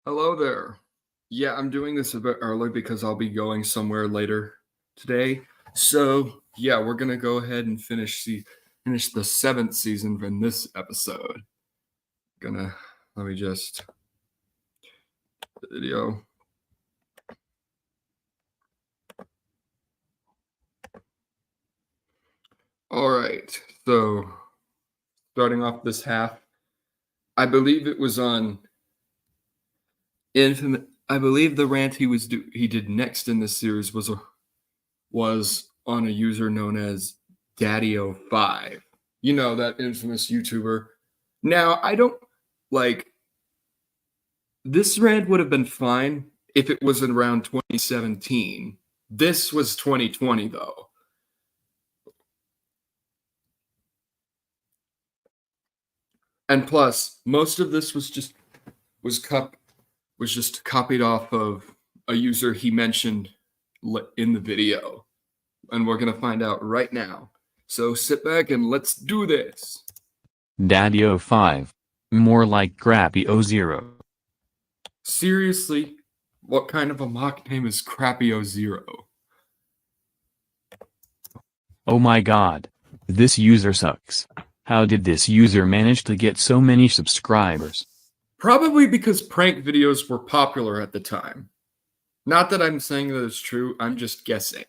Hello there. Yeah, I'm doing this a bit early because I'll be going somewhere later today. So yeah, we're gonna go ahead and finish the seventh season in this episode. Gonna let me just video. All right. So starting off this half, I believe it was on Infamous. I believe the rant he did next in this series was on a user known as Daddy05. You know, that infamous YouTuber. Now, I don't like this rant would have been fine if it was around 2017. This was 2020 though. And plus, most of this was just copied off of a user he mentioned in the video. And we're going to find out right now. So sit back and let's do this. Daddy05. More like Crappy 0. Seriously, what kind of a mock name is Crappy 0? Oh my god. This user sucks. How did this user manage to get so many subscribers? Probably because prank videos were popular at the time. Not that I'm saying that it's true, I'm just guessing.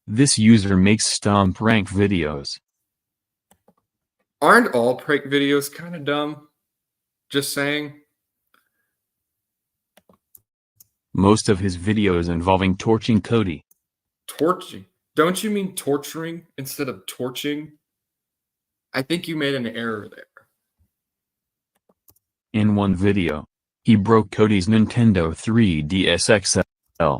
This user makes dumb prank videos. Aren't all prank videos kind of dumb? Just saying. Most of his videos involving torching Cody. Torching? Don't you mean torturing instead of torching? I think you made an error there. In one video, he broke Cody's Nintendo 3DS XL.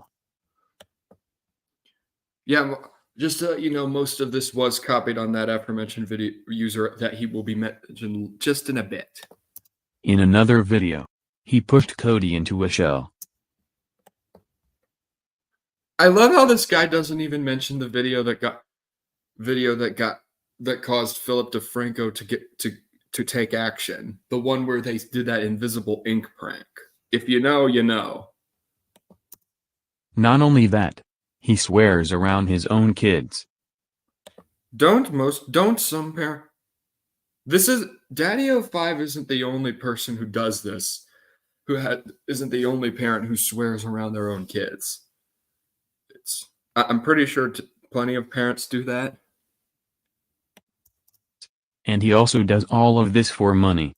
Yeah, just you know, most of this was copied on that aforementioned video user that he will be mentioned just in a bit. In another video, he pushed Cody into a shell. I love how this guy doesn't even mention the video that caused Philip DeFranco to take action. The one where they did that invisible ink prank. If you know, you know. Not only that, he swears around his own kids. Don't some parent. Daddy05 isn't the only person who does this. Isn't the only parent who swears around their own kids. I'm pretty sure plenty of parents do that. And he also does all of this for money.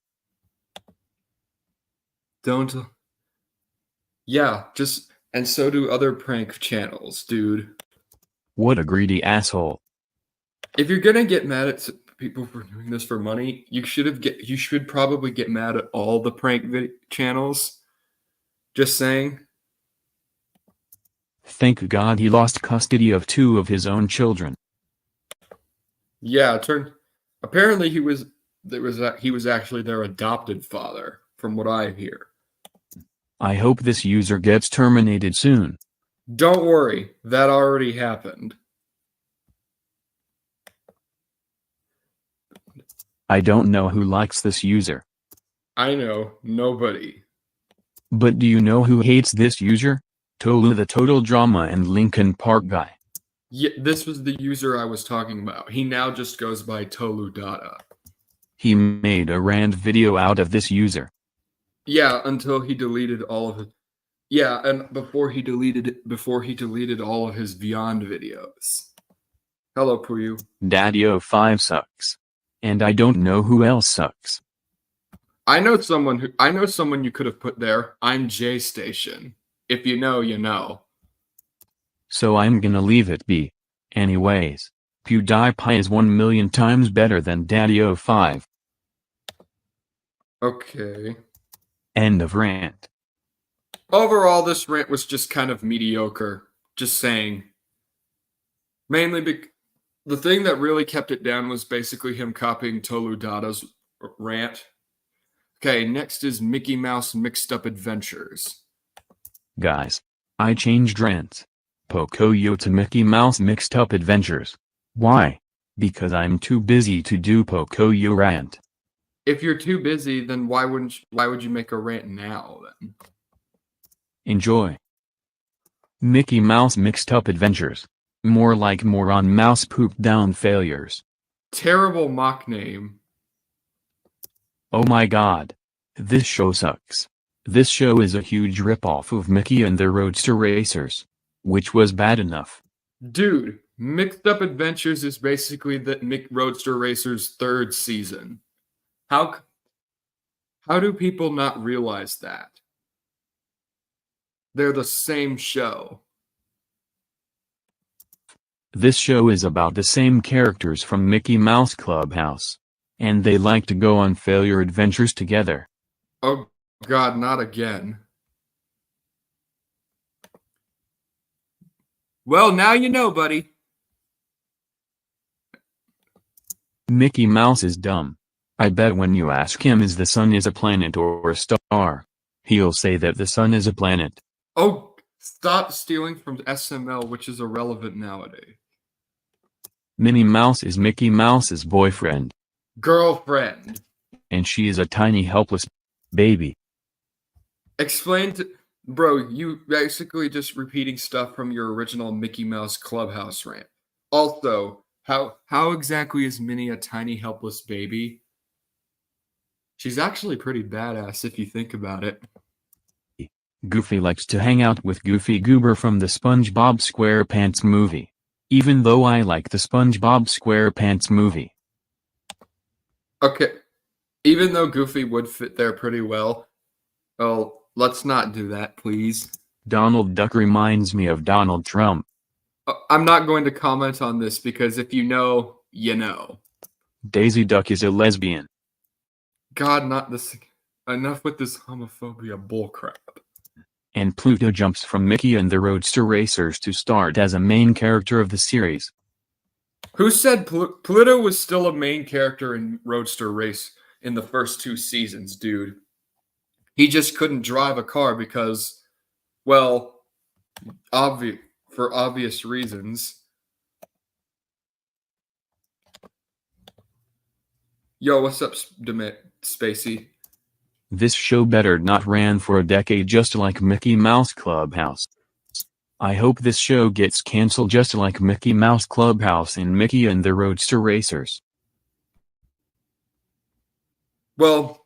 Yeah, and so do other prank channels, dude. What a greedy asshole. If you're gonna get mad at people for doing this for money, you should probably get mad at all the prank channels. Just saying. Thank God he lost custody of 2 of his own children. Yeah, apparently he was actually their adopted father, from what I hear. I hope this user gets terminated soon. Don't worry, that already happened. I don't know who likes this user. I know, nobody. But do you know who hates this user? Tolu the Total Drama and Linkin Park guy. Yeah, this was the user I was talking about. He now just goes by Tolu Dada. He made a rant video out of this user. Yeah, until he deleted all of it. Yeah, and before he deleted all of his Beyond videos. Hello, Puyu. Daddy05 sucks. And I don't know who else sucks. I know someone you could have put there. I'm J Station. If you know, you know. So I'm gonna leave it be. Anyways, PewDiePie is 1,000,000 times better than Daddy05. Okay. End of rant. Overall, this rant was just kind of mediocre. Just saying. Mainly the thing that really kept it down was basically him copying Tolu Dada's rant. Okay, next is Mickey Mouse Mixed Up Adventures. Guys, I changed rants. Pocoyo to Mickey Mouse Mixed Up Adventures. Why? Because I'm too busy to do Pocoyo rant. If you're too busy, then why would you make a rant now then? Enjoy. Mickey Mouse Mixed Up Adventures. More like moron mouse pooped down failures. Terrible mock name. Oh my god. This show sucks. This show is a huge ripoff of Mickey and the Roadster Racers. Which was bad enough. Dude, Mixed Up Adventures is basically the Mick Roadster Racers' third season. How do people not realize that? They're the same show. This show is about the same characters from Mickey Mouse Clubhouse. And they like to go on failure adventures together. Oh god, not again. Well, now you know, buddy. Mickey Mouse is dumb. I bet when you ask him is the sun is a planet or a star, he'll say that the sun is a planet. Oh, stop stealing from SML, which is irrelevant nowadays. Minnie Mouse is Mickey Mouse's boyfriend. Girlfriend. And she is a tiny helpless baby. Explain to... Bro, you basically just repeating stuff from your original Mickey Mouse Clubhouse rant. Also, how exactly is Minnie a tiny helpless baby? She's actually pretty badass if you think about it. Goofy likes to hang out with Goofy Goober from the SpongeBob SquarePants movie. Even though I like the SpongeBob SquarePants movie. Okay, even though Goofy would fit there pretty well, let's not do that, please. Donald Duck reminds me of Donald Trump. I'm not going to comment on this because if you know, you know. Daisy Duck is a lesbian. God, not this. Enough with this homophobia bullcrap. And Pluto jumps from Mickey and the Roadster Racers to start as a main character of the series. Who said Pluto was still a main character in Roadster Race in the first 2 seasons, dude? He just couldn't drive a car because, well, for obvious reasons. Yo, what's up, Spacey? This show better not ran for a decade just like Mickey Mouse Clubhouse. I hope this show gets cancelled just like Mickey Mouse Clubhouse and Mickey and the Roadster Racers. Well,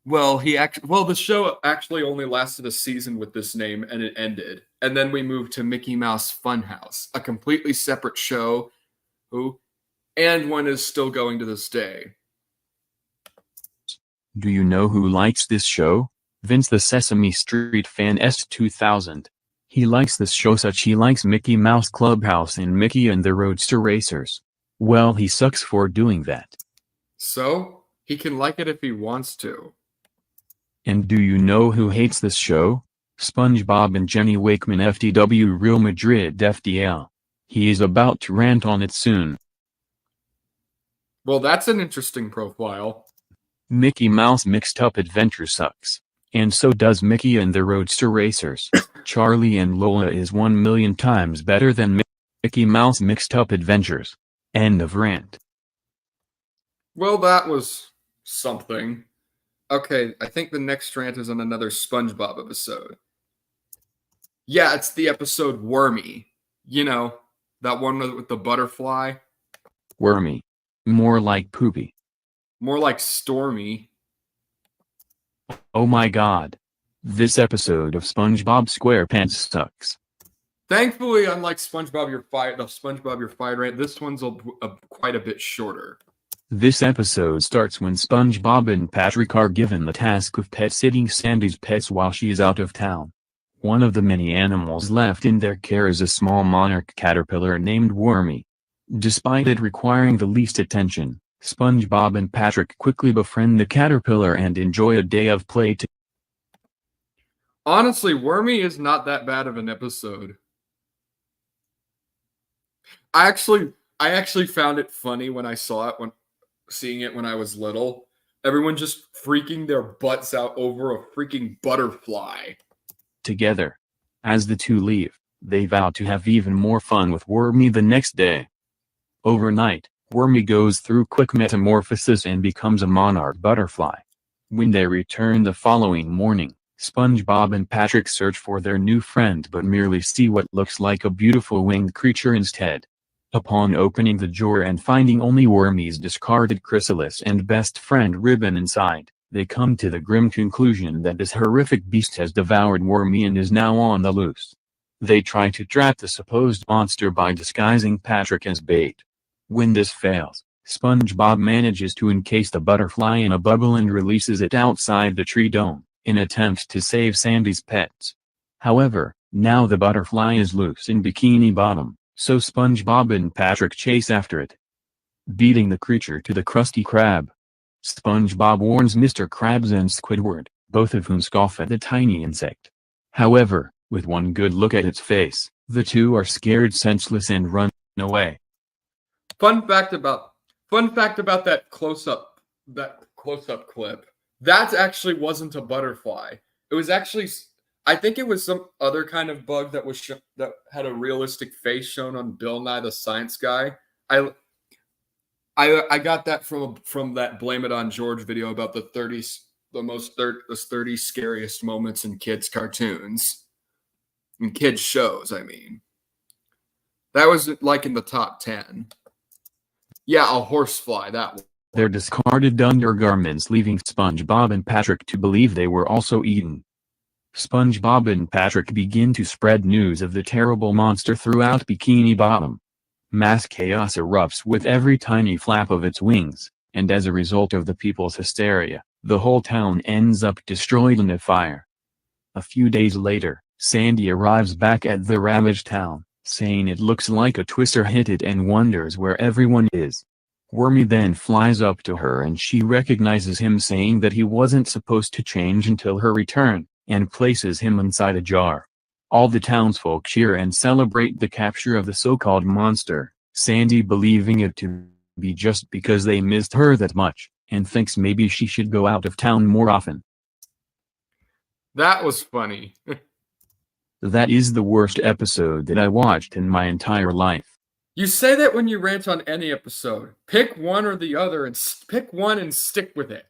the show actually only lasted a season with this name and it ended. And then we moved to Mickey Mouse Funhouse, a completely separate show, and one is still going to this day. Do you know who likes this show? Vince the Sesame Street fan S2000. He likes this show such he likes Mickey Mouse Clubhouse and Mickey and the Roadster Racers. Well, he sucks for doing that. So, he can like it if he wants to. And do you know who hates this show? SpongeBob and Jenny Wakeman FTW Real Madrid FDL. He is about to rant on it soon. Well, that's an interesting profile. Mickey Mouse Mixed Up Adventure sucks. And so does Mickey and the Roadster Racers. Charlie and Lola is 1,000,000 times better than Mickey Mouse Mixed Up Adventures. End of rant. Well, that was something. Okay, I think the next rant is on another SpongeBob episode. Yeah, it's the episode Wormy. You know, that one with the butterfly. Wormy. More like poopy. More like Stormy. Oh my god. This episode of SpongeBob SquarePants sucks. Thankfully, unlike the SpongeBob You're Fired rant, this one's quite a bit shorter. This episode starts when SpongeBob and Patrick are given the task of pet-sitting Sandy's pets while she is out of town. One of the many animals left in their care is a small monarch caterpillar named Wormy. Despite it requiring the least attention, SpongeBob and Patrick quickly befriend the caterpillar and enjoy a day of play together. Honestly, Wormy is not that bad of an episode. I actually found it funny when I saw it, seeing it when I was little. Everyone just freaking their butts out over a freaking butterfly. Together. As the two leave, they vow to have even more fun with Wormy the next day. Overnight, Wormy goes through quick metamorphosis and becomes a monarch butterfly. When they return the following morning, SpongeBob and Patrick search for their new friend but merely see what looks like a beautiful winged creature instead. Upon opening the drawer and finding only Wormy's discarded chrysalis and best friend Ribbon inside, they come to the grim conclusion that this horrific beast has devoured Wormy and is now on the loose. They try to trap the supposed monster by disguising Patrick as bait. When this fails, SpongeBob manages to encase the butterfly in a bubble and releases it outside the tree dome, in attempt to save Sandy's pets. However, now the butterfly is loose in Bikini Bottom, so SpongeBob and Patrick chase after it, beating the creature to the Krusty Krab. SpongeBob warns Mr. Krabs and Squidward, both of whom scoff at the tiny insect. However, with one good look at its face, the two are scared senseless and run away. Fun fact about that close-up clip. That actually wasn't a butterfly. It was actually, I think it was some other kind of bug that was that had a realistic face shown on Bill Nye the Science Guy. I got that from that Blame It on George video about the 30 scariest moments in kids cartoons, in kids shows. I mean, that was like in the top 10. Yeah, a horsefly, that one. Their discarded undergarments leaving SpongeBob and Patrick to believe they were also eaten. SpongeBob and Patrick begin to spread news of the terrible monster throughout Bikini Bottom. Mass chaos erupts with every tiny flap of its wings, and as a result of the people's hysteria, the whole town ends up destroyed in a fire. A few days later, Sandy arrives back at the ravaged town, saying it looks like a twister hit it and wonders where everyone is. Wormy then flies up to her and she recognizes him, saying that he wasn't supposed to change until her return, and places him inside a jar. All the townsfolk cheer and celebrate the capture of the so-called monster, Sandy believing it to be just because they missed her that much, and thinks maybe she should go out of town more often. That was funny. That is the worst episode that I watched in my entire life. You say that when you rant on any episode. Pick one or the other and pick one and stick with it.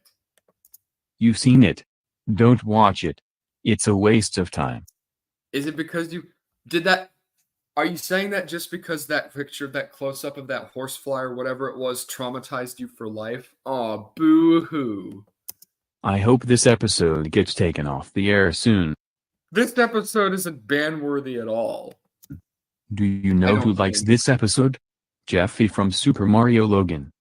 You've seen it. Don't watch it. It's a waste of time. Is it because you did that? Are you saying that just because that picture, that close-up of that horsefly or whatever it was, traumatized you for life? Aw, boo-hoo. I hope this episode gets taken off the air soon. This episode isn't ban-worthy at all. Do you know who likes this episode? Jeffy from Super Mario Logan.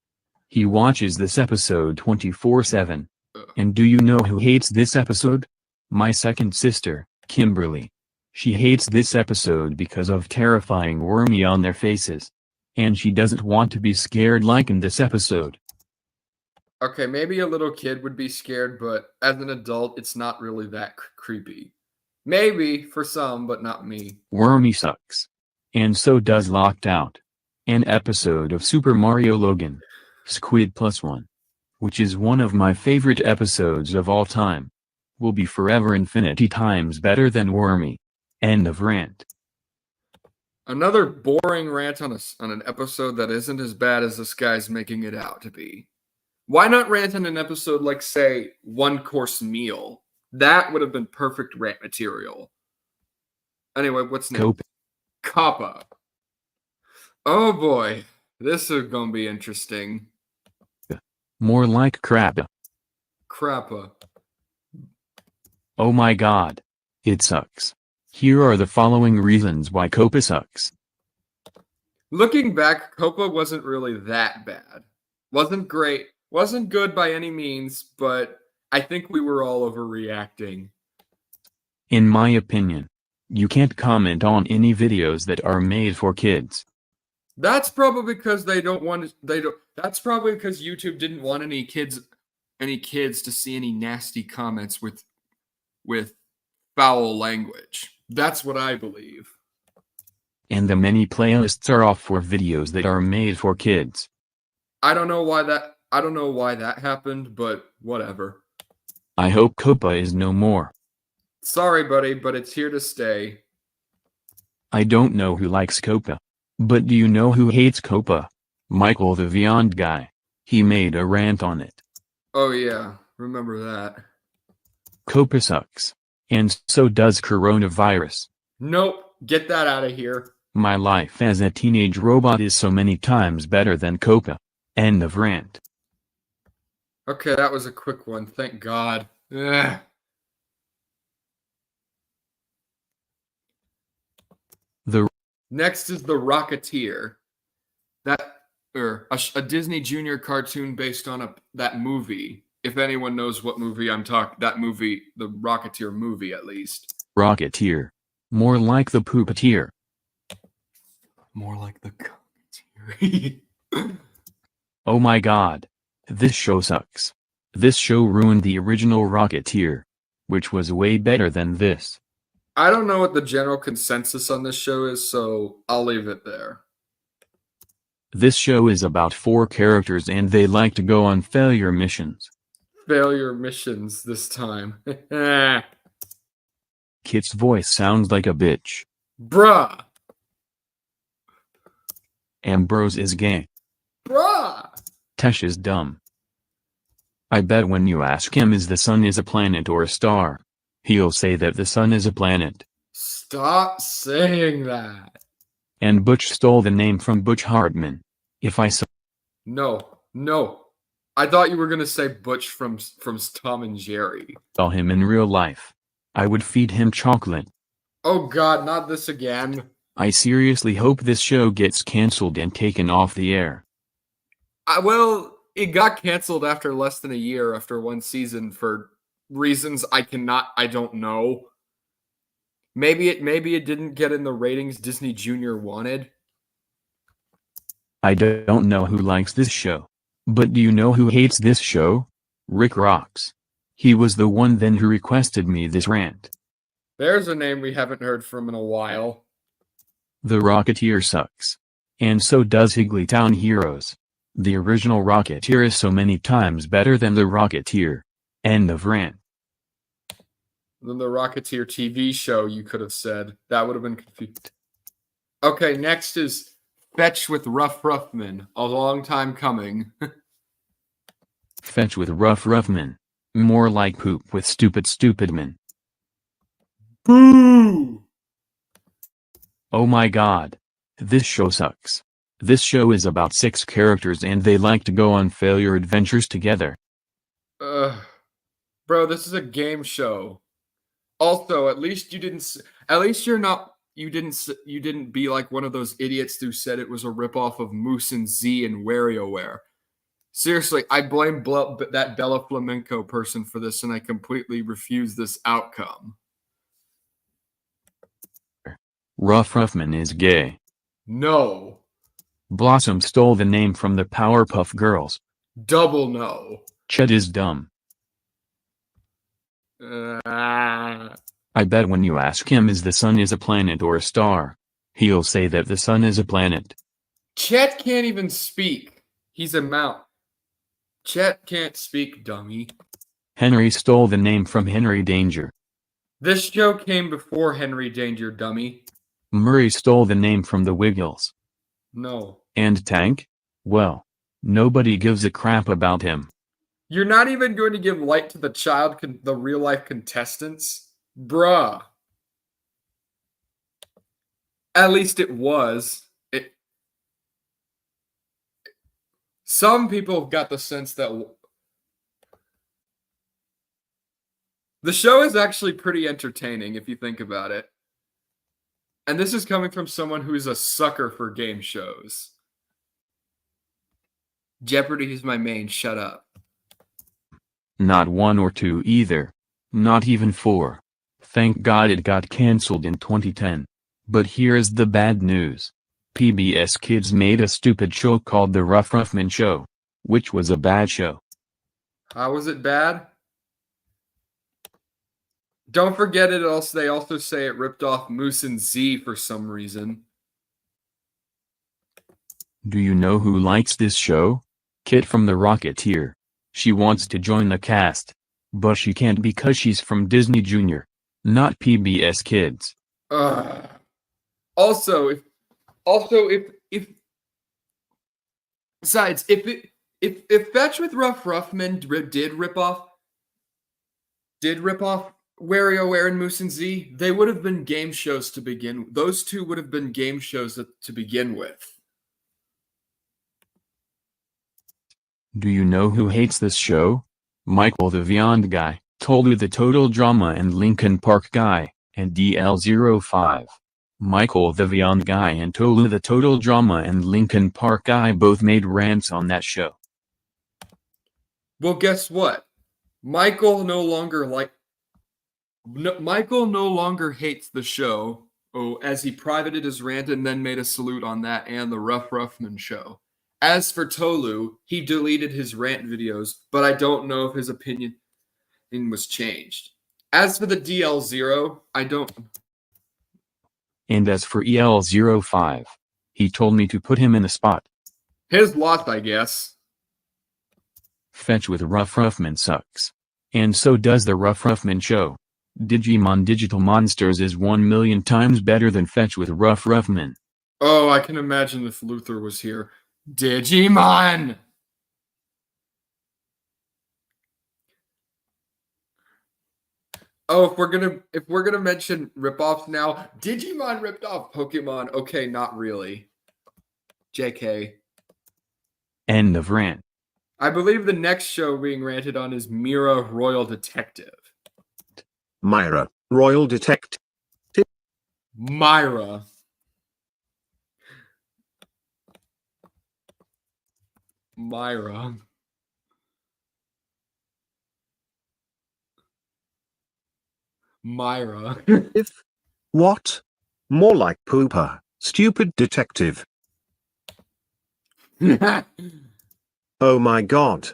He watches this episode 24/7. And do you know who hates this episode? My second sister, Kimberly. She hates this episode because of terrifying Wormy on their faces. And she doesn't want to be scared like in this episode. Okay, maybe a little kid would be scared, but as an adult, it's not really that creepy. Maybe for some, but not me. Wormy sucks. And so does Locked Out. An episode of Super Mario Logan. Squid Plus One. Which is one of my favorite episodes of all time. Will be forever infinity times better than Wormy. End of rant. Another boring rant on an episode that isn't as bad as this guy's making it out to be. Why not rant on an episode like, say, One Course Meal? That would have been perfect rant material. Anyway, what's next? Coppa. Oh boy, this is gonna be interesting. More like crap. Crappa. Oh my god. It sucks. Here are the following reasons why Copa sucks. Looking back, Copa wasn't really that bad. Wasn't great. Wasn't good by any means, but I think we were all overreacting. In my opinion, you can't comment on any videos that are made for kids. That's probably because that's probably because YouTube didn't want any kids to see any nasty comments with foul language. That's what I believe. And the many playlists are off for videos that are made for kids. I don't know why that happened, but whatever. I hope Copa is no more. Sorry, buddy, but it's here to stay. I don't know who likes Copa. But do you know who hates Copa? Michael the Beyond guy. He made a rant on it. Oh yeah, remember that. Copa sucks. And so does coronavirus. Nope, get that out of here. My life as a teenage robot is so many times better than Copa. End of rant. Okay, that was a quick one. Thank God. Ugh. The Next is The Rocketeer. A Disney Junior cartoon based on that movie. If anyone knows what movie I'm talking, that movie, the Rocketeer movie, at least. Rocketeer. More like the Poopeteer. More like the Commentating. Oh my god. This show sucks. This show ruined the original Rocketeer. Which was way better than this. I don't know what the general consensus on this show is, so I'll leave it there. This show is about 4 characters and they like to go on failure missions. Failure missions this time. Kit's voice sounds like a bitch. Bruh. Ambrose is gay. Bruh. Tesh is dumb. I bet when you ask him is the sun is a planet or a star, he'll say that the sun is a planet. Stop saying that. And Butch stole the name from Butch Hartman. If I saw No. I thought you were gonna say Butch from Tom and Jerry. him in real life, I would feed him chocolate. Oh God, not this again. I seriously hope this show gets cancelled and taken off the air. Well, it got canceled after less than a year, after 1 season, for reasons I don't know. Maybe it didn't get in the ratings Disney Junior wanted. I don't know who likes this show. But do you know who hates this show? Rick Rocks. He was the one then who requested me this rant. There's a name we haven't heard from in a while. The Rocketeer sucks. And so does Higglytown Heroes. The original Rocketeer is so many times better than the Rocketeer. End of rant. Then the Rocketeer TV show, you could have said. That would have been confused. Okay, next is Fetch with Rough Ruffman. A long time coming. Fetch with Rough Ruffman. More like poop with stupid man. Boo! Oh my god. This show sucks. This show is about 6 characters and they like to go on failure adventures together. Bro, this is a game show. Also, at least you didn't be like one of those idiots who said it was a ripoff of Moose and Z and WarioWare. Seriously, I blame that Bella Flamenco person for this, and I completely refuse this outcome. Rough Ruffman is gay. No. Blossom stole the name from the Powerpuff Girls. Double no. Chet is dumb. I bet when you ask him is the sun is a planet or a star, he'll say that the sun is a planet. Chet can't even speak. He's a mount. Chet can't speak, dummy. Henry stole the name from Henry Danger. This show came before Henry Danger, dummy. Murray stole the name from the Wiggles. No. And Tank? Well, nobody gives a crap about him. You're not even going to give light to the real-life contestants? Bruh. At least it was. Some people got the sense that the show is actually pretty entertaining if you think about it. And this is coming from someone who's a sucker for game shows. Jeopardy is my main, shut up. Not 1 or 2 either. Not even 4. Thank God it got cancelled in 2010. But here's the bad news. PBS Kids made a stupid show called The Rough Ruffman Show, which was a bad show. How was it bad? Don't forget they also say it ripped off Moose and Z for some reason. Do you know who likes this show? Kit from The Rocketeer. She wants to join the cast. But she can't because she's from Disney Junior, not PBS Kids. Also, if Besides, if Fetch with Rough Ruffman did rip off WarioWare and Moose and Z, they would have been game shows to begin. Those two would have been game shows to begin with. Do you know who hates this show? Michael the Beyond guy, Tolu the Total Drama and Linkin Park guy, and DL05. Michael the Beyond guy and Tolu the Total Drama and Linkin Park guy both made rants on that show. Well, guess what? Michael no longer hates the show. Oh, as he privated his rant and then made a salute on that and the Rough Ruffman show. As for Tolu, he deleted his rant videos, but I don't know if his opinion was changed. As for the DL0, I don't. And as for EL05, he told me to put him in the spot. His loss, I guess. Fetch with Rough Ruffman sucks. And so does the Rough Ruffman show. Digimon Digital Monsters is 1,000,000 times better than Fetch with Rough Ruffman. Oh, I can imagine if Luther was here. Digimon! Oh, if we're gonna mention ripoffs now, Digimon ripped off Pokemon. Okay, not really. JK. End of rant. I believe the next show being ranted on is Mira Royal Detective. Myra, Royal Detective. Myra. Myra. Myra. What? More like pooper, stupid detective. Oh my god.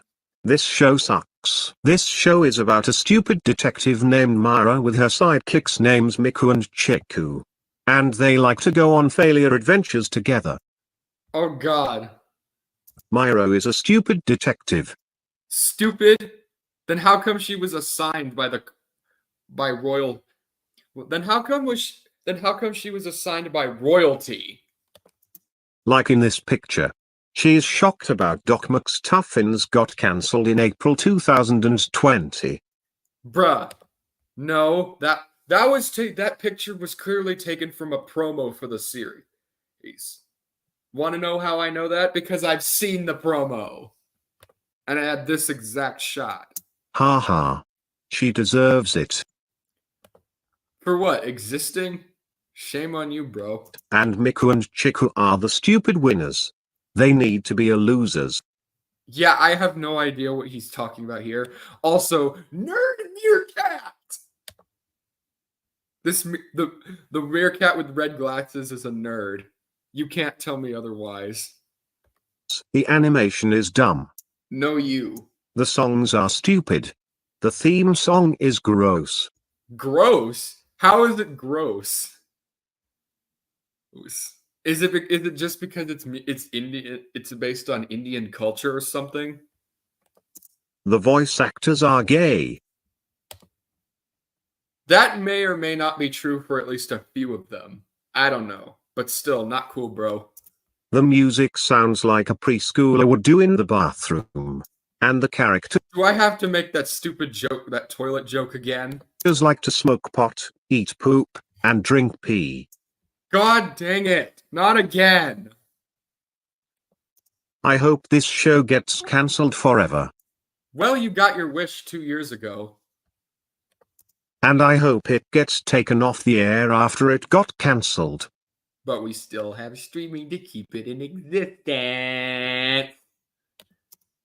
This show sucks. This show is about a stupid detective named Myra with her sidekicks names Miku and Chiku. And they like to go on failure adventures together. Oh god. Myra is a stupid detective. Stupid? Then how come she was assigned by royal? Then how come she was assigned by royalty? Like in this picture. She's shocked about Doc McStuffins got cancelled in April 2020. Bruh. No, that picture was clearly taken from a promo for the series. Want to know how I know that? Because I've seen the promo. And I had this exact shot. Ha ha. She deserves it. For what? Existing? Shame on you, bro. And Miku and Chiku are the stupid winners. They need to be a losers. Yeah, I have no idea what he's talking about here. Also, nerd meerkat. The meerkat with red glasses is a nerd. You can't tell me otherwise. The animation is dumb. No, you. The songs are stupid. The theme song is gross. Gross? How is it gross? Is it just because it's Indian? It's based on Indian culture or something? The voice actors are gay. That may or may not be true for at least a few of them. I don't know, but still not cool, bro. The music sounds like a preschooler would do in the bathroom. And the characters Do I have to make that stupid joke, that toilet joke again? like to smoke pot, eat poop, and drink pee. God dang it. Not again. I hope this show gets cancelled forever. Well, you got your wish 2 years ago. And I hope it gets taken off the air after it got cancelled. But we still have streaming to keep it in existence.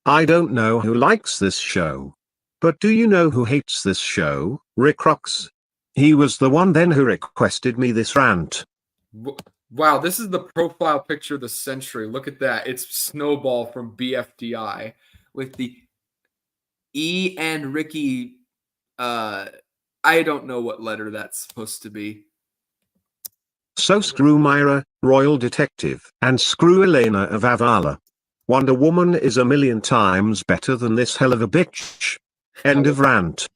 I don't know who likes this show. But do you know who hates this show? Rick Rocks. He was the one then who requested me this rant. Wow, this is the profile picture of the century. Look at that. It's Snowball from BFDI with the E and Ricky. I don't know what letter that's supposed to be. So screw Myra, Royal Detective, and screw Elena of Avala. Wonder Woman is 1,000,000 times better than this hell of a bitch. End of rant.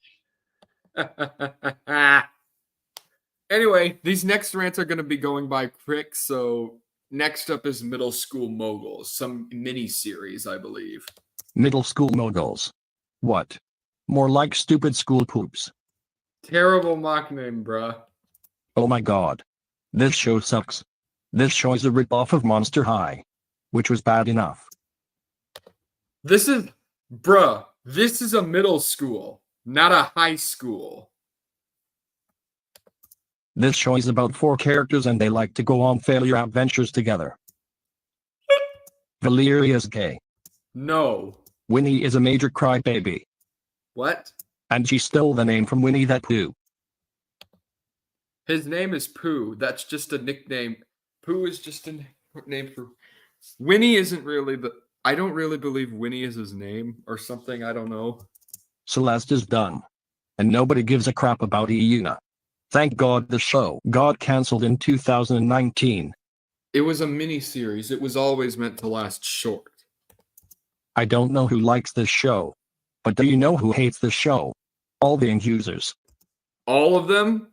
Anyway, these next rants are going to be going by quick, so next up is Middle School Moguls, some mini series, I believe. Middle school moguls. What? More like stupid school poops. Terrible mock name, bruh. Oh my god. This show sucks. This show is a ripoff of Monster High, which was bad enough. This is, bruh, this is a middle school, not a high school. This show is about 4 characters and they like to go on failure adventures together. Valeria is gay. No. Winnie is a major crybaby. What? And she stole the name from Winnie the Pooh. His name is Pooh. That's just a nickname. Pooh is just a name for... Winnie isn't really the... I don't really believe Winnie is his name or something. I don't know. Celeste is done. And nobody gives a crap about Iuna. Thank God the show got cancelled in 2019. It was a mini-series. It was always meant to last short. I don't know who likes this show. But do you know who hates this show? All the end users. All of them?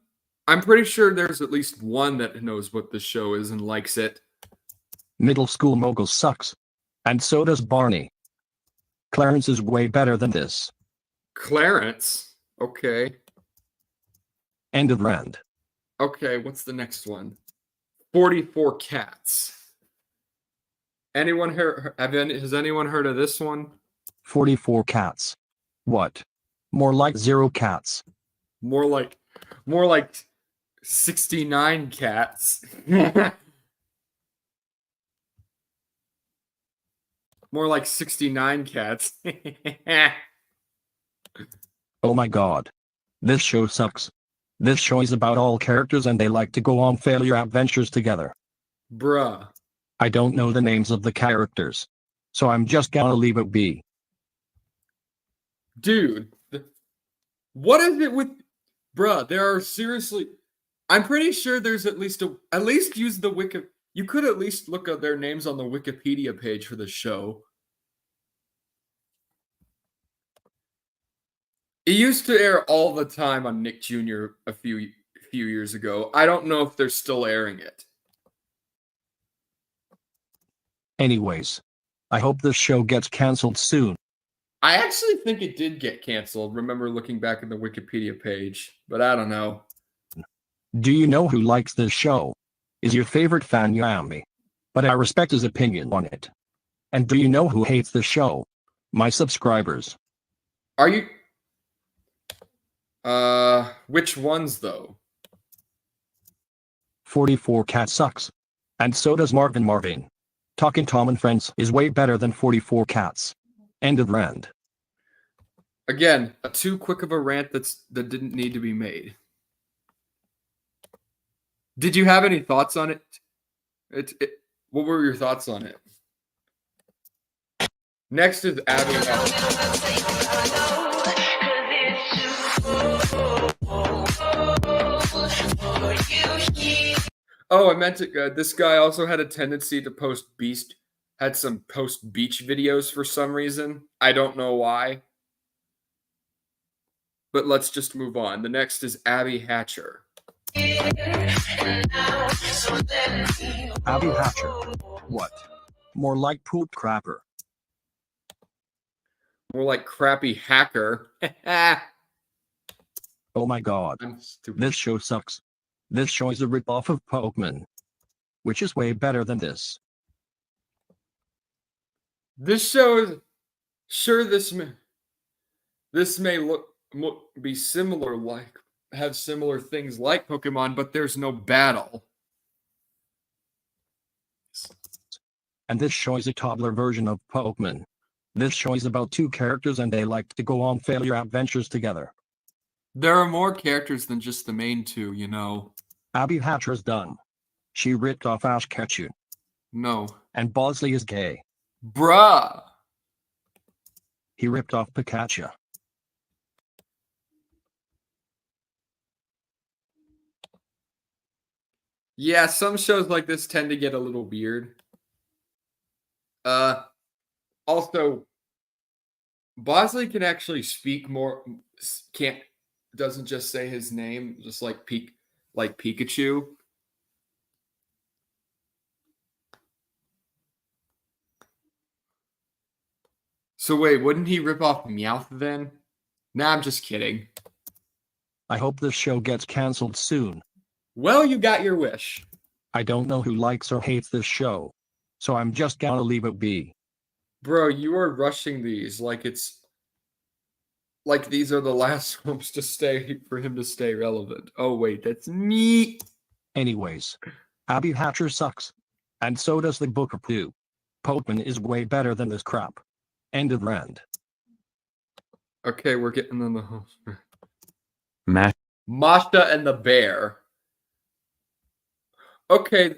I'm pretty sure there's at least one that knows what the show is and likes it. Middle School Mogul sucks. And so does Barney. Clarence is way better than this. Clarence? Okay. End of rant. Okay, what's the next one? 44 Cats. Anyone heard? Has anyone heard of this one? 44 cats. What? More like 0 cats. More like 69 cats. More like 69 cats. Oh my god. This show sucks. This show is about all characters and they like to go on failure adventures together. Bruh. I don't know the names of the characters. So I'm just gonna leave it be. Dude. What is it with... Bruh, there are seriously... I'm pretty sure there's at least use the Wiki... You could at least look at their names on the Wikipedia page for the show. It used to air all the time on Nick Jr. a few years ago. I don't know if they're still airing it. Anyways, I hope this show gets cancelled soon. I actually think it did get canceled. Remember looking back at the Wikipedia page, but I don't know. Do you know who likes this show? Is your favorite fan Yami? But I respect his opinion on it. And do you know who hates the show? My subscribers. Are you... which ones though? 44 Cat sucks. And so does Marvin. Talking Tom and Friends is way better than 44 Cats. End of rant. Again, too quick of a rant that didn't need to be made. Did you have any thoughts on it? What were your thoughts on it? Next is Abby. Oh, I meant to. This guy also had a tendency to post beach videos for some reason. I don't know why. But let's just move on. The next is Abby Hatcher. Abby Hatcher. What? More like poop crapper. More like crappy hacker. Oh my god. I'm stupid. This show sucks. This show is a ripoff of Pokemon. Which is way better than this. This show is... Sure, this may be similar, have similar things like Pokemon, but there's no battle. And this show is a toddler version of Pokemon. This show is about 2 characters and they like to go on failure adventures together. There are more characters than just the main 2, you know. Abby Hatcher's done. She ripped off Ash Ketchum. No. And Bosley is gay. Bruh! He ripped off Pikachu. Yeah, some shows like this tend to get a little weird. Also, Bosley can actually speak more. Doesn't just say his name, just like Pikachu. So wait, wouldn't he rip off Meowth then? Nah, I'm just kidding. I hope this show gets cancelled soon. Well, you got your wish. I don't know who likes or hates this show, so I'm just gonna leave it be. Bro, you are rushing these like it's like these are the last ones to stay for him to stay relevant. Oh wait, that's me. Anyways, Abby Hatcher sucks. And so does the Book of Pooh. Pokemon is way better than this crap. End of rant. Okay, we're getting on the host. Mash. Masha and the Bear. Okay,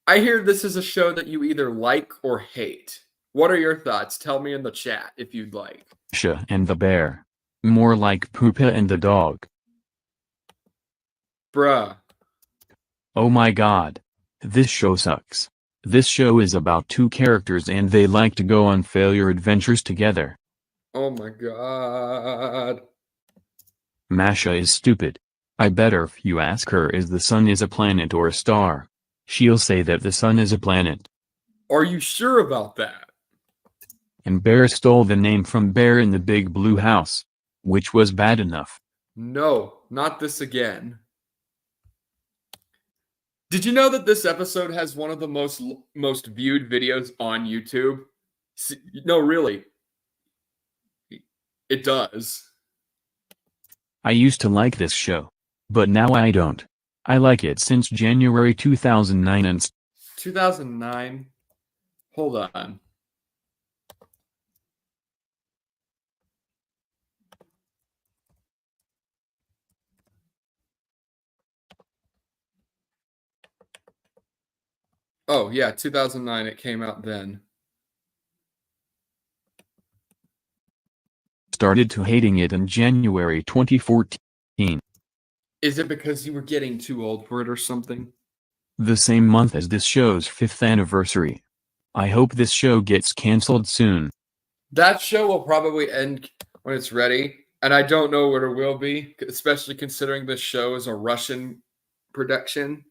I hear this is a show that you either like or hate. What are your thoughts? Tell me in the chat if you'd like. Masha and the bear. More like Poopa and the dog. Bruh. Oh my god. This show sucks. This show is about two characters and they like to go on failure adventures together. Oh my god. Masha is stupid. I bet her if you ask her is the sun is a planet or a star, she'll say that the sun is a planet. Are you sure about that? And Bear stole the name from Bear in the Big Blue House, which was bad enough. No, not this again. Did you know that this episode has one of the most viewed videos on YouTube? No, really. It does. I used to like this show, but now I don't. I like it since January 2009 and 2009? Hold on. Oh, yeah, 2009. It came out then. started to hating it in January 2014. Is it because you were getting too old for it or something? The same month as this show's 5th anniversary. I hope this show gets cancelled soon. That show will probably end when it's ready, and I don't know what it will be, especially considering this show is a Russian production.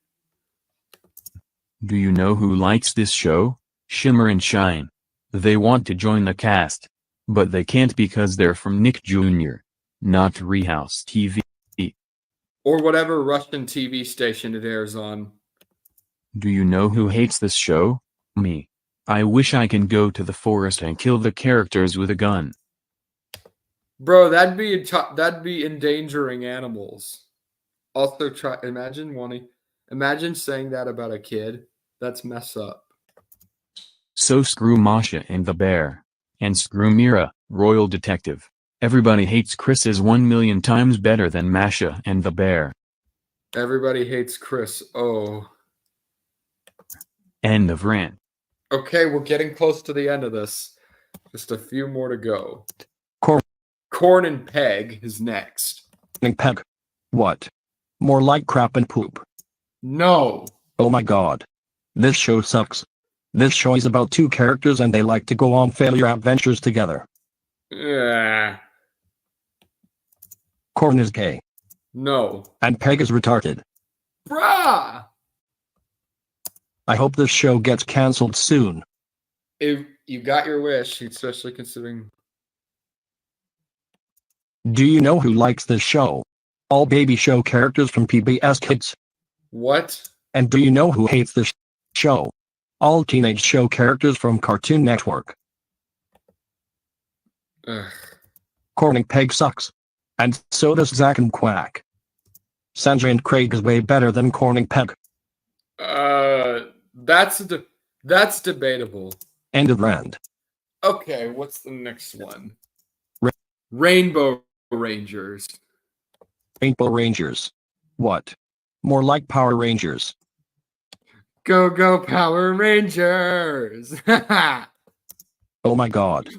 Do you know who likes this show? Shimmer and Shine. They want to join the cast, but they can't because they're from Nick Jr., not Treehouse TV. Or whatever Russian TV station it airs on. Do you know who hates this show? Me. I wish I can go to the forest and kill the characters with a gun. Bro, that'd be endangering animals. Also, imagine saying that about a kid. That's mess up. So screw Masha and the bear. And screw Mira, royal detective. Everybody hates Chris is 1,000,000 times better than Masha and the bear. Everybody hates Chris. Oh. End of rant. Okay, we're getting close to the end of this. Just a few more to go. Corn and Peg is next. Peg. What? More like crap and poop. No. Oh my god. This show sucks. This show is about two characters and they like to go on failure adventures together. Yeah. Corn is gay. No. And Peg is retarded. Bruh! I hope this show gets cancelled soon. If you got your wish, especially considering... Do you know who likes this show? All baby show characters from PBS Kids. What? And do you know who hates this show? All teenage show characters from Cartoon Network. Ugh. Corn and Peg sucks. And so does Zack and Quack. Sandra and Craig is way better than Corn and Peg. That's debatable. End of rant. Okay, what's the next one? Rainbow Rangers. Rainbow Rangers. What? More like Power Rangers. Go, go, Power Rangers! Oh my god.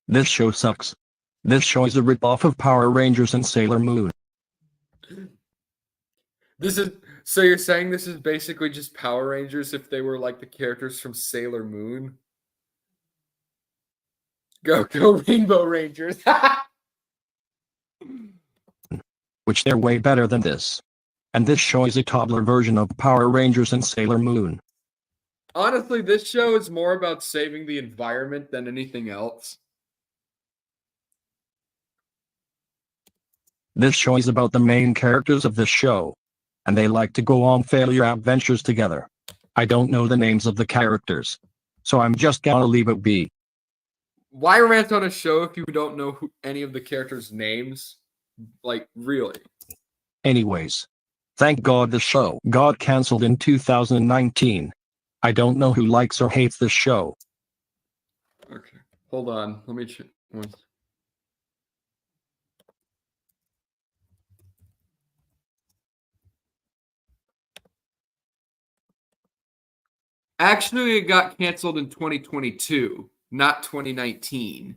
This show sucks. This show is a ripoff of Power Rangers and Sailor Moon. So you're saying this is basically just Power Rangers if they were like the characters from Sailor Moon? Go, go, Rainbow Rangers! Which they're way better than this. And this show is a toddler version of Power Rangers and Sailor Moon. Honestly, this show is more about saving the environment than anything else. This show is about the main characters of this show, and they like to go on failure adventures together. I don't know the names of the characters, so I'm just gonna leave it be. Why rant on a show if you don't know any of the characters' names? Like, really? Anyways, thank God the show got cancelled in 2019. I don't know who likes or hates this show. Okay, hold on. Let me check. Actually, it got canceled in 2022, not 2019.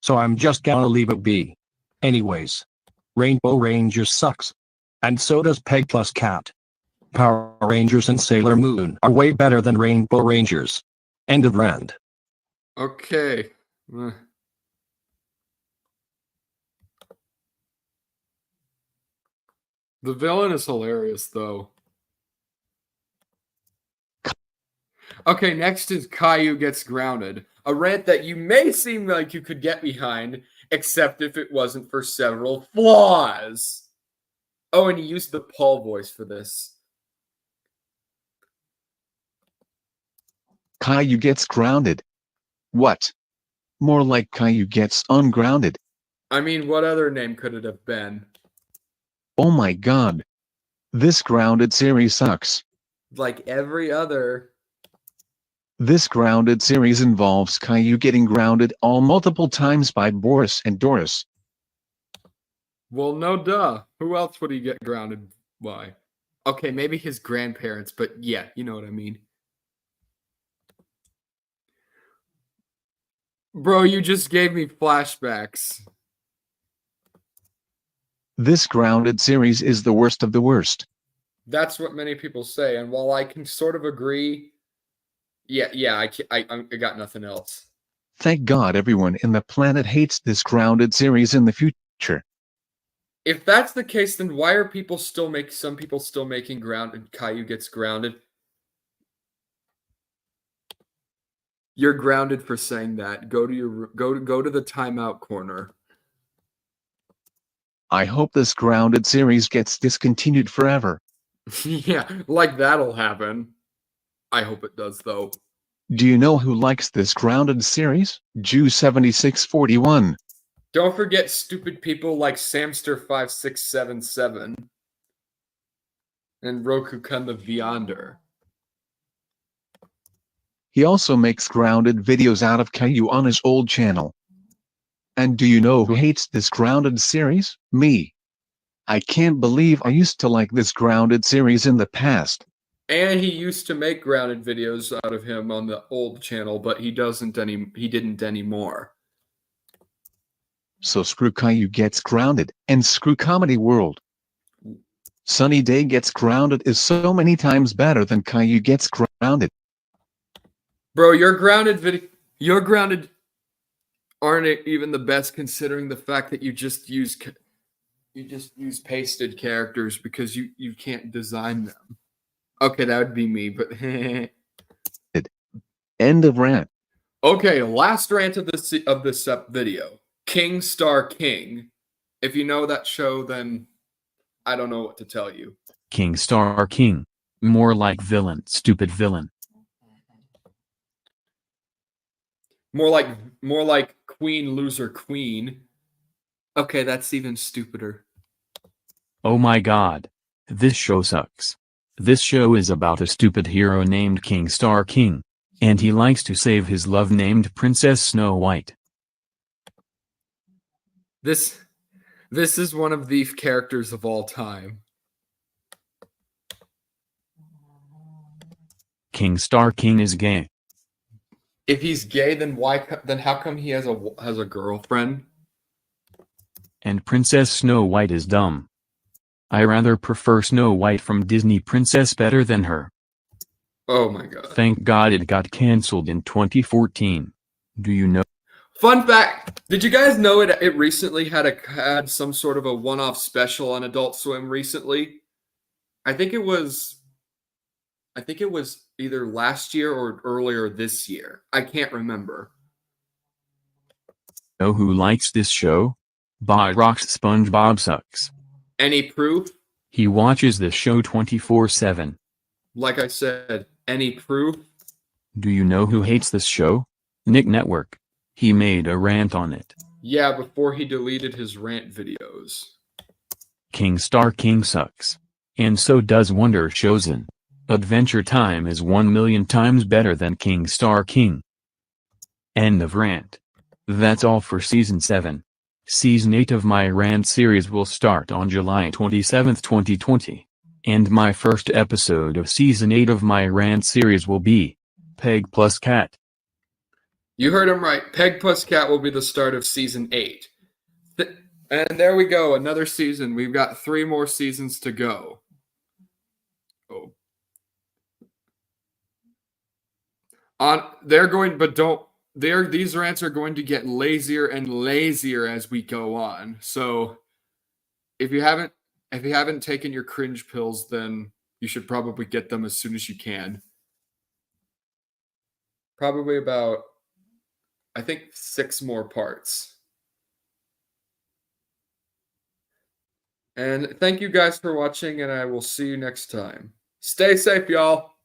So I'm just gonna leave it be. Anyways, Rainbow Rangers sucks. And so does Peg plus Cat. Power Rangers and Sailor Moon are way better than Rainbow Rangers. End of rant. Okay. The villain is hilarious, though. Okay, next is Caillou Gets Grounded. A rant that you may seem like you could get behind, except if it wasn't for several flaws. Oh, and he used the Paul voice for this. Caillou gets grounded. What? More like Caillou gets ungrounded. I mean, what other name could it have been? Oh my god. This grounded series sucks. Like every other. This grounded series involves Caillou getting grounded all multiple times by Boris and Doris. Well, no duh. Who else would he get grounded by? Okay, maybe his grandparents, but yeah, you know what I mean. Bro, you just gave me flashbacks. This grounded series is the worst of the worst. That's what many people say, and while I can sort of agree, I got nothing else. Thank God everyone in the planet hates this grounded series in the future. If that's the case, then why are some people still making grounded Caillou Gets Grounded? You're grounded for saying that. Go to the timeout corner. I hope this grounded series gets discontinued forever. Yeah, like that'll happen. I hope it does, though. Do you know who likes this grounded series? Jew7641. Don't forget stupid people like Samster5677 and Roku-kun the Beyonder. He also makes grounded videos out of Caillou on his old channel. And do you know who hates this grounded series? Me. I can't believe I used to like this grounded series in the past. And he used to make grounded videos out of him on the old channel, but he didn't anymore. So screw Caillou Gets Grounded, and screw Comedy World. Sunny Day Gets Grounded is so many times better than Caillou Gets Grounded. Bro, your grounded aren't even the best, considering the fact that you just use pasted characters because you can't design them. Okay, that would be me, but End of rant. okay, last rant of this video. King Star King. If you know that show, then I don't know what to tell you. King Star King. More like villain, stupid villain. More like Queen Loser Queen. Okay, that's even stupider. Oh my god. This show sucks. This show is about a stupid hero named King Star King, and he likes to save his love named Princess Snow White. This is one of the characters of all time. King Star King is gay. If he's gay, then how come he has a girlfriend? And Princess Snow White is dumb. I rather prefer Snow White from Disney Princess better than her. Oh my god. Thank God it got cancelled in 2014. Do you know? Fun fact, did you guys know it recently had some sort of a one-off special on Adult Swim recently? I think it was either last year or earlier this year. I can't remember. Know who likes this show? Bob rocks SpongeBob sucks. Any proof? He watches this show 24/7. Like I said, any proof? Do you know who hates this show? Nick Network. He made a rant on it. Yeah, before he deleted his rant videos. King Star King sucks. And so does Wonder Chosen. Adventure Time is 1,000,000 times better than King Star King. End of rant. That's all for Season 7. Season 8 of my rant series will start on July 27, 2020. And my first episode of Season 8 of my rant series will be Peg plus Cat. You heard him right. Peg plus Cat will be the start of Season 8. And there we go, another season. We've got 3 more seasons to go. Oh. These rants are going to get lazier and lazier as we go on. So if you haven't taken your cringe pills, then you should probably get them as soon as you can. Probably about, I think, 6 more parts. And thank you guys for watching, and I will see you next time. Stay safe, y'all.